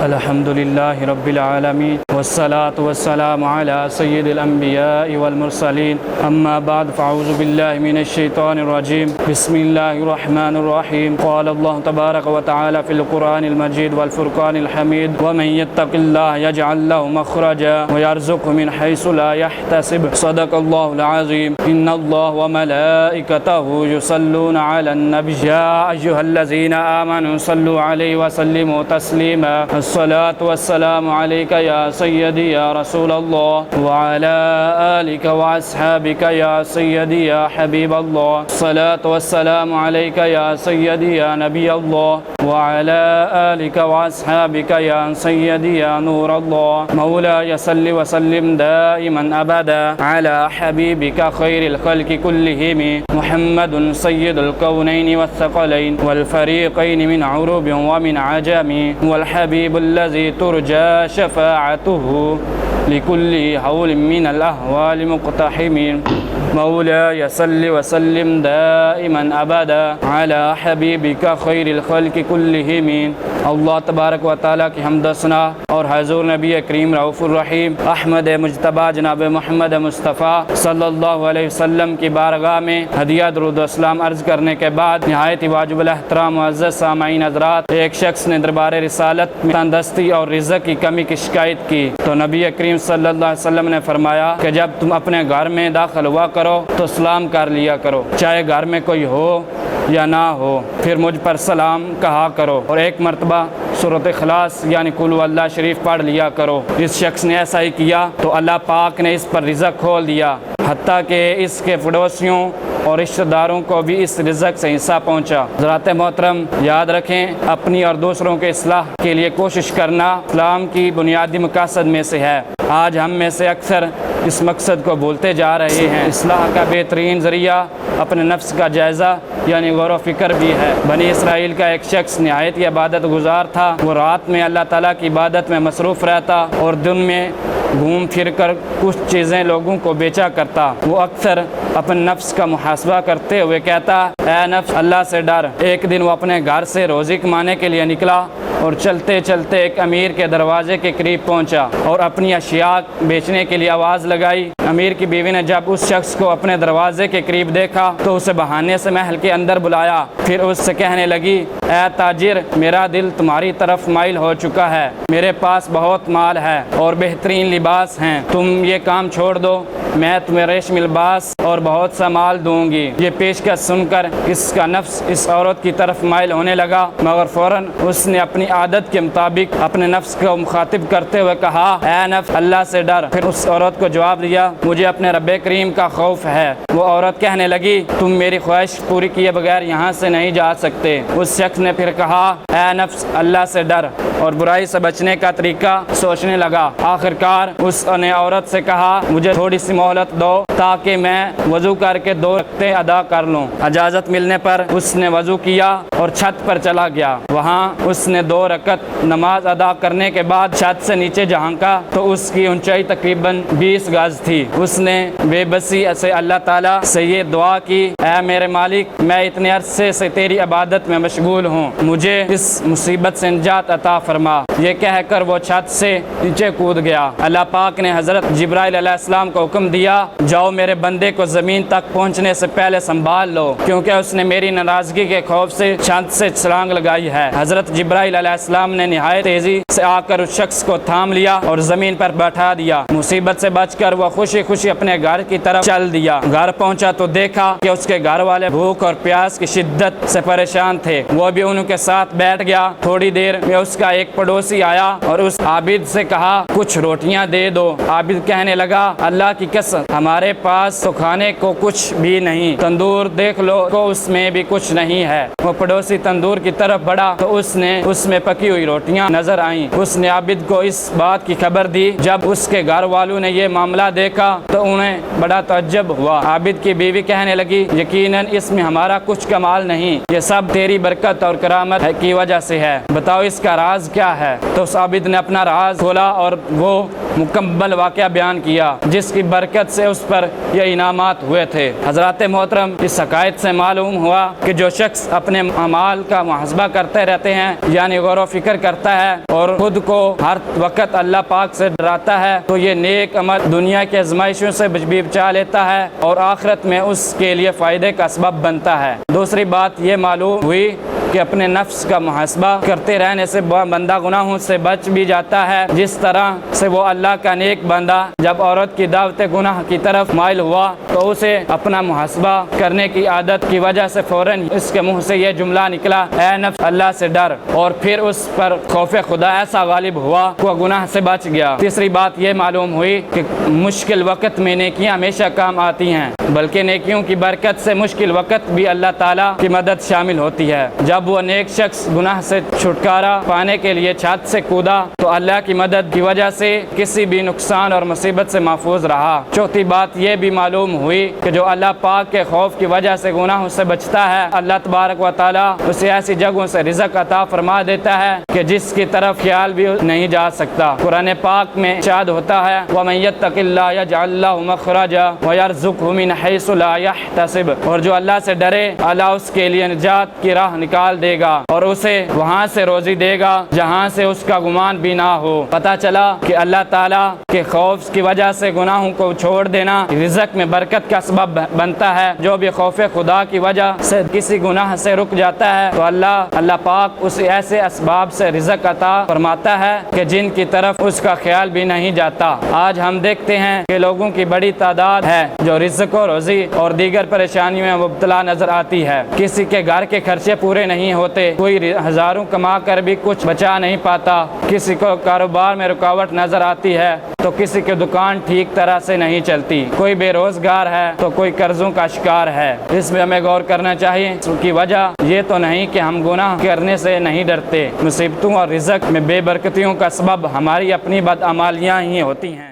الحمد لله رب العالمين والصلاة والسلام على سيد الأنبياء والمرسلين أما بعد فأعوذ بالله من الشيطان الرجيم بسم الله الرحمن الرحيم قال الله تبارك وتعالى في القرآن المجيد والفرقان الحميد ومن يتق الله يجعل له مخرجا ويرزقه من حيث لا يحتسب صدق الله العظيم إن الله وملائكته يصلون على النبي يا أيها الذين آمنوا صلوا عليه وسلموا تسليما الصلاة والسلام عليك يا سيدي يا رسول الله وعلى آلك وأصحابك يا سيدي يا حبيب الله الصلاة والسلام عليك يا سيدي يا نبي الله وعلى آلك وأصحابك يا سيدي يا نور الله مولاي صل وسلم دائما أبدا على حبيبك خير الخلق كلهم محمد سيد الكونين والثقلين والفريقين من عرب ومن عجم والحبيب الذي ترجى شفاعته لكل حول من الأهوال مقتحم مولاي صل وسلم دائما أبدا على حبيبك خير الخلق كلهم اللہ تبارک و تعالیٰ کی حمد و ثنا اور حضور نبی کریم رؤوف الرحیم احمد مجتبیٰ جناب محمد مصطفیٰ صلی اللہ علیہ وسلم کی بارگاہ میں ہدیہ درود و اسلام عرض کرنے کے بعد نہایت واجب الاحترام معزز سامعین حضرات، ایک شخص نے دربار رسالت میں تندرستی اور رزق کی کمی کی شکایت کی تو نبی کریم صلی اللہ علیہ وسلم نے فرمایا کہ جب تم اپنے گھر میں داخل ہوا کرو تو سلام کر لیا کرو، چاہے گھر میں کوئی ہو یا نہ ہو، پھر مجھ پر سلام کہا کرو اور ایک مرتبہ سورۃ اخلاص یعنی قل هو اللہ شریف پڑھ لیا کرو۔ اس شخص نے ایسا ہی کیا تو اللہ پاک نے اس پر رزق کھول دیا، حتیٰ کہ اس کے پڑوسیوں اور رشتہ داروں کو بھی اس رزق سے حصہ پہنچا۔ حضرات محترم، یاد رکھیں اپنی اور دوسروں کے اصلاح کے لیے کوشش کرنا اسلام کی بنیادی مقاصد میں سے ہے۔ آج ہم میں سے اکثر اس مقصد کو بھولتے جا رہے ہیں۔ اصلاح کا بہترین ذریعہ اپنے نفس کا جائزہ یعنی غور و فکر بھی ہے۔ بنی اسرائیل کا ایک شخص نہایت ہی عبادت گزار تھا، وہ رات میں اللہ تعالیٰ کی عبادت میں مصروف رہتا اور دن میں گھوم پھر کر کچھ چیزیں لوگوں کو بیچا کرتا۔ وہ اکثر اپنے نفس کا محاسبہ کرتے ہوئے کہتا، اے نفس اللہ سے ڈر۔ ایک دن وہ اپنے گھر سے روزی کمانے کے لیے نکلا اور چلتے چلتے ایک امیر کے دروازے کے قریب پہنچا اور اپنی اشیاء بیچنے کے لیے آواز لگائی۔ امیر کی بیوی نے جب اس شخص کو اپنے دروازے کے قریب دیکھا تو اسے بہانے سے محل کے اندر بلایا، پھر اس سے کہنے لگی، اے تاجر، میرا دل تمہاری طرف مائل ہو چکا ہے، میرے پاس بہت مال ہے اور بہترین لباس ہیں، تم یہ کام چھوڑ دو، میں تمہیں ریشمی لباس اور بہت سا مال دوں گی۔ یہ پیشکش سن کر اس کا نفس اس عورت کی طرف مائل ہونے لگا، مگر فوراً اس نے اپنی عادت کے مطابق اپنے نفس کو مخاطب کرتے ہوئے کہا، اے نفس اللہ سے ڈر۔ پھر اس عورت کو جواب دیا، مجھے اپنے رب کریم کا خوف ہے۔ وہ عورت کہنے لگی، تم میری خواہش پوری کیے بغیر یہاں سے نہیں جا سکتے۔ اس شخص نے پھر کہا، اے نفس اللہ سے ڈر، اور برائی سے بچنے کا طریقہ سوچنے لگا۔ آخرکار اس نے عورت سے کہا، مجھے تھوڑی سی مہلت دو تاکہ میں وضو کر کے 2 رکعتیں ادا کر لوں۔ اجازت ملنے پر اس نے وضو کیا اور چھت پر چلا گیا۔ وہاں اس نے 2 رکعت نماز ادا کرنے کے بعد چھت سے نیچے جھانکا تو اس کی اونچائی تقریباً 20 گز تھی۔ اس نے بے بسی سے اللہ تعالیٰ سے یہ دعا کی، اے میرے مالک، میں اتنے عرصے سے تیری عبادت میں مشغول ہوں، مجھے اس مصیبت سے نجات عطا فرما۔ یہ کہہ کر وہ چھت سے نیچے کود گیا۔ اللہ پاک نے حضرت جبرائیل علیہ السلام کو حکم دیا، جاؤ میرے بندے کو زمین تک پہنچنے سے پہلے سنبھال لو، کیونکہ اس نے میری ناراضگی کے خوف سے چھت سے چھلانگ لگائی ہے۔ حضرت جبرائیل علیہ السلام نے نہایت تیزی سے آ کر اس شخص کو تھام لیا اور زمین پر بیٹھا دیا۔ مصیبت سے بچ کر وہ خوشی خوشی اپنے گھر کی طرف چل دیا۔ گھر پہنچا تو دیکھا کہ اس کے گھر والے بھوک اور پیاس کی شدت سے پریشان تھے۔ وہ بھی ان کے ساتھ بیٹھ گیا۔ تھوڑی دیر میں اس کا ایک پڑوسی آیا اور اس عابد سے کہا، کچھ روٹیاں دے دو۔ عابد کہنے لگا، اللہ کی قسم ہمارے پاس تو کھانے کو کچھ بھی نہیں، تندور دیکھ لو کو اس میں بھی کچھ نہیں ہے۔ وہ پڑوسی تندور کی طرف بڑھا تو اس میں پکی ہوئی روٹیاں نظر آئیں۔ اس نے عابد کو اس بات کی خبر دی۔ جب اس کے گھر والوں نے یہ معاملہ دیکھا تو انہیں بڑا تعجب ہوا۔ عابد کی بیوی کہنے لگی، یقیناً اس میں ہمارا کچھ کمال نہیں، یہ سب تیری برکت اور کرامت کی وجہ سے ہے، بتاؤ اس کا راز کیا ہے؟ تو اس عابد نے اپنا راز کھولا اور وہ مکمل واقعہ بیان کیا، جس کی برکت برکت سے اس پر یہ انعامات ہوئے تھے۔ حضرات محترم، اس حقائق سے معلوم ہوا کہ جو شخص اپنے اعمال کا محاسبہ کرتے رہتے ہیں، یعنی غور و فکر کرتا ہے اور خود کو ہر وقت اللہ پاک سے ڈراتا ہے، تو یہ نیک عمل دنیا کی آزمائشوں سے بھی بچا لیتا ہے اور آخرت میں اس کے لیے فائدے کا سبب بنتا ہے۔ دوسری بات یہ معلوم ہوئی کہ اپنے نفس کا محاسبہ کرتے رہنے سے بندہ گناہوں سے بچ بھی جاتا ہے، جس طرح سے وہ اللہ کا نیک بندہ جب عورت کی دعوت گناہ کی طرف مائل ہوا تو اسے اپنا محاسبہ کرنے کی عادت کی وجہ سے فوراً اس کے منہ سے یہ جملہ نکلا، اے نفس اللہ سے ڈر، اور پھر اس پر خوف خدا ایسا غالب ہوا کہ وہ گناہ سے بچ گیا۔ تیسری بات یہ معلوم ہوئی کہ مشکل وقت میں نیکیاں ہمیشہ کام آتی ہیں، بلکہ نیکیوں کی برکت سے مشکل وقت بھی اللہ تعالیٰ کی مدد شامل ہوتی ہے۔ جب وہ نیک شخص گناہ سے چھٹکارا پانے کے لیے چھت سے کودا تو اللہ کی مدد کی وجہ سے کسی بھی نقصان اور مصیبت سے محفوظ رہا۔ چوتھی بات یہ بھی معلوم ہوئی کہ جو اللہ پاک کے خوف کی وجہ سے گناہوں سے بچتا ہے، اللہ تبارک و تعالیٰ اسے ایسی جگہوں سے رزق عطا فرما دیتا ہے کہ جس کی طرف خیال بھی نہیں جا سکتا۔ قرآن پاک میں ارشاد ہوتا ہے، وَمَن يَتَّقِ اللَّهَ يَجْعَل لَّهُ مَخْرَجًا وَيَرْزُقْهُ مِنْ حَيْثُ لَا يَحْتَسِبُ، اور جو اللہ سے ڈرے اللہ اس کے لیے نجات کی راہ نکال دے گا اور اسے وہاں سے روزی دے گا جہاں سے اس کا گمان بھی نہ ہو۔ پتہ چلا کہ اللہ تعالیٰ کے خوف کی وجہ سے گناہوں کو چھوڑ دینا رزق میں برکت کا سبب بنتا ہے۔ جو بھی خوف خدا کی وجہ سے کسی گناہ سے رک جاتا ہے تو اللہ پاک اسے ایسے اسباب سے رزق عطا فرماتا ہے کہ جن کی طرف اس کا خیال بھی نہیں جاتا۔ آج ہم دیکھتے ہیں کہ لوگوں کی بڑی تعداد ہے جو رزق و روزی اور دیگر پریشانیوں میں مبتلا نظر آتی ہے۔ کسی کے گھر کے خرچے پورے نہیں ہوتے، کوئی ہزاروں کما کر بھی کچھ بچا نہیں پاتا، کسی کو کاروبار میں رکاوٹ نظر آتی ہے تو کسی کی دکان ٹھیک طرح سے نہیں چلتی، کوئی بے روزگار ہے تو کوئی قرضوں کا شکار ہے۔ اس میں ہمیں غور کرنا چاہیے۔ اس کی وجہ یہ تو نہیں کہ ہم گناہ کرنے سے نہیں ڈرتے، مصیبتوں اور رزق میں بے برکتیوں کا سبب ہماری اپنی بدعمالیاں ہی ہوتی ہیں۔